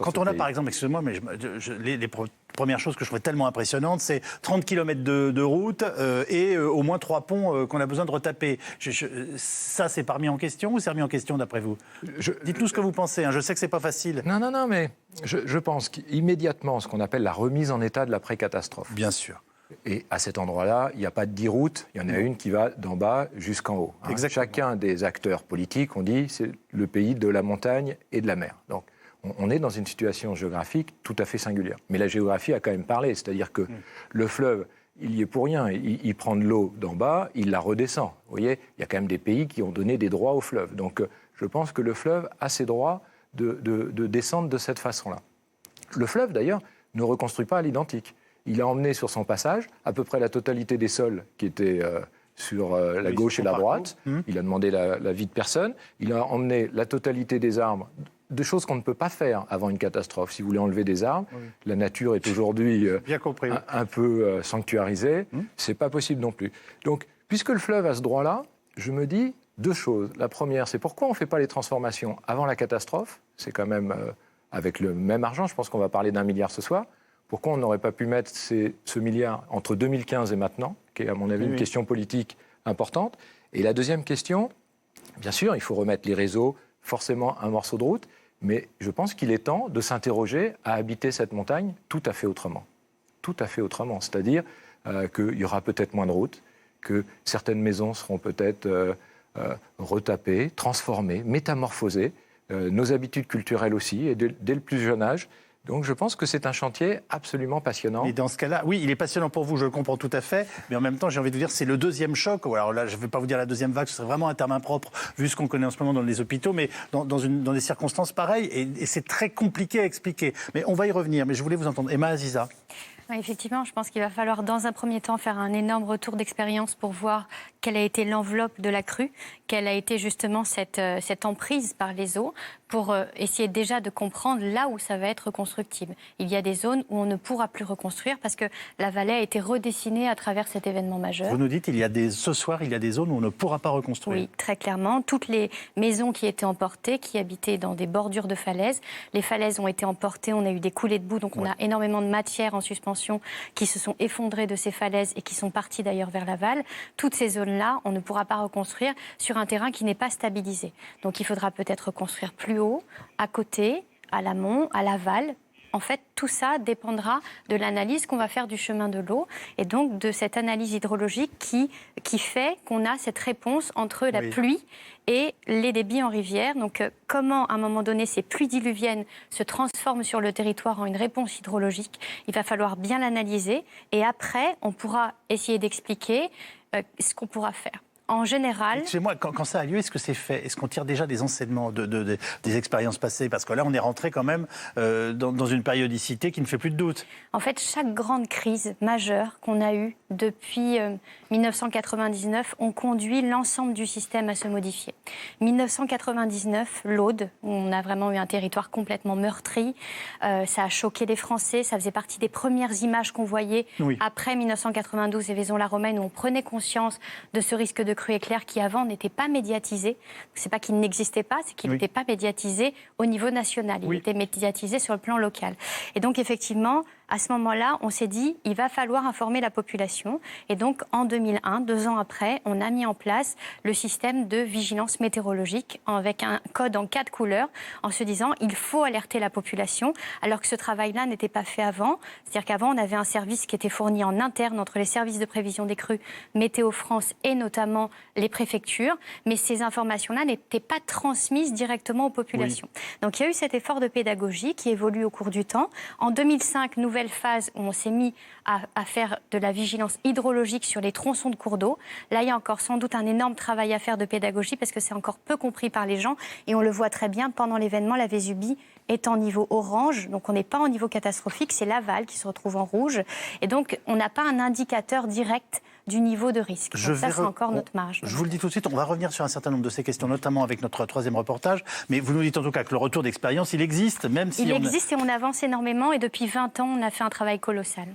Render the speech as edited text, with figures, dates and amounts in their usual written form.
Quand on a, par exemple, excusez-moi, mais les premières choses que je trouvais tellement impressionnantes, c'est 30 km de route et au moins 3 ponts qu'on a besoin de retaper. Ça, c'est pas remis en question ou c'est remis en question d'après vous? Dites-nous ce que vous pensez, hein. Je sais que c'est pas facile. Non, mais je pense qu'immédiatement, ce qu'on appelle la remise en état de l'après-catastrophe. Bien sûr. Et à cet endroit-là, il n'y a pas de 10 routes, il y en a une qui va d'en bas jusqu'en haut. Hein. Chacun des acteurs politiques, on dit, c'est le pays de la montagne et de la mer. Donc, on est dans une situation géographique tout à fait singulière. Mais la géographie a quand même parlé, c'est-à-dire que le fleuve, il y est pour rien. Il prend de l'eau d'en bas, il la redescend. Vous voyez, il y a quand même des pays qui ont donné des droits au fleuve. Donc, je pense que le fleuve a ses droits de descendre de cette façon-là. Le fleuve, d'ailleurs, ne reconstruit pas à l'identique. Il a emmené sur son passage à peu près la totalité des sols qui étaient sur la gauche et la droite. Il a demandé l'avis de personne. Il a emmené la totalité des arbres, de choses qu'on ne peut pas faire avant une catastrophe. Si vous voulez enlever des arbres, la nature est aujourd'hui un peu sanctuarisée. C'est pas possible non plus. Donc, puisque le fleuve a ce droit-là, je me dis 2 choses. La première, c'est pourquoi on ne fait pas les transformations avant la catastrophe. C'est quand même avec le même argent. Je pense qu'on va parler d'1 milliard ce soir. Pourquoi on n'aurait pas pu mettre ce milliard entre 2015 et maintenant, qui est à mon avis une question politique importante. Et la deuxième question, bien sûr, il faut remettre les réseaux, forcément un morceau de route, mais je pense qu'il est temps de s'interroger à habiter cette montagne tout à fait autrement. Tout à fait autrement, c'est-à-dire qu'il y aura peut-être moins de routes, que certaines maisons seront peut-être retapées, transformées, métamorphosées, nos habitudes culturelles aussi, et dès le plus jeune âge. Donc je pense que c'est un chantier absolument passionnant. Et dans ce cas-là, oui, il est passionnant pour vous, je le comprends tout à fait, mais en même temps, j'ai envie de vous dire, c'est le deuxième choc. Alors là, je ne vais pas vous dire la deuxième vague, ce serait vraiment un terme impropre, vu ce qu'on connaît en ce moment dans les hôpitaux, mais dans des circonstances pareilles, et c'est très compliqué à expliquer. Mais on va y revenir, mais je voulais vous entendre. Emma Aziza. Oui, effectivement, je pense qu'il va falloir dans un premier temps faire un énorme retour d'expérience pour voir quelle a été l'enveloppe de la crue, quelle a été justement cette emprise par les eaux, pour essayer déjà de comprendre là où ça va être reconstructible. Il y a des zones où on ne pourra plus reconstruire parce que la vallée a été redessinée à travers cet événement majeur. Vous nous dites, ce soir, il y a des zones où on ne pourra pas reconstruire. Oui, très clairement. Toutes les maisons qui étaient emportées, qui habitaient dans des bordures de falaises, les falaises ont été emportées, on a eu des coulées de boue, donc on a énormément de matière en suspension qui se sont effondrées de ces falaises et qui sont parties d'ailleurs vers l'aval. Toutes ces zones-là, on ne pourra pas reconstruire sur un terrain qui n'est pas stabilisé. Donc il faudra peut-être reconstruire plus haut, à côté, à l'amont, à l'aval. En fait, tout ça dépendra de l'analyse qu'on va faire du chemin de l'eau et donc de cette analyse hydrologique qui fait qu'on a cette réponse entre la pluie et les débits en rivière. Donc, comment, à un moment donné, ces pluies diluviennes se transforment sur le territoire en une réponse hydrologique. Il va falloir bien l'analyser et après, on pourra essayer d'expliquer ce qu'on pourra faire. En général... Chez moi, quand ça a lieu, est-ce que c'est fait? Est-ce qu'on tire déjà des enseignements des expériences passées? Parce que là, on est rentré quand même dans une périodicité qui ne fait plus de doute. En fait, chaque grande crise majeure qu'on a eue depuis 1999 ont conduit l'ensemble du système à se modifier. 1999, l'Aude, où on a vraiment eu un territoire complètement meurtri, ça a choqué les Français, ça faisait partie des premières images qu'on voyait après 1992 et Vaison-la-Romaine, où on prenait conscience de ce risque de crue éclair qui avant n'était pas médiatisé. C'est pas qu'il n'existait pas, c'est qu'il n'était pas médiatisé au niveau national. Il était médiatisé sur le plan local. Et donc effectivement, à ce moment-là, on s'est dit il va falloir informer la population. Et donc en 2001, 2 ans après, on a mis en place le système de vigilance météorologique avec un code en 4 couleurs, en se disant il faut alerter la population, alors que ce travail-là n'était pas fait avant. C'est-à-dire qu'avant, on avait un service qui était fourni en interne entre les services de prévision des crues, Météo France et notamment les préfectures, mais ces informations-là n'étaient pas transmises directement aux populations. Donc il y a eu cet effort de pédagogie qui évolue au cours du temps. En 2005, nouvelle phase où on s'est mis à faire de la vigilance hydrologique sur les tronçons de cours d'eau. Là, il y a encore sans doute un énorme travail à faire de pédagogie parce que c'est encore peu compris par les gens et on le voit très bien pendant l'événement, la Vésubie est en niveau orange, donc on n'est pas en niveau catastrophique, c'est l'aval qui se retrouve en rouge et donc on n'a pas un indicateur direct du niveau de risque. Donc ça, c'est encore notre marge. Je vous le dis tout de suite, on va revenir sur un certain nombre de ces questions, notamment avec notre 3e reportage. Mais vous nous dites en tout cas que le retour d'expérience, il existe, même si il existe et on avance énormément. Et depuis 20 ans, on a fait un travail colossal.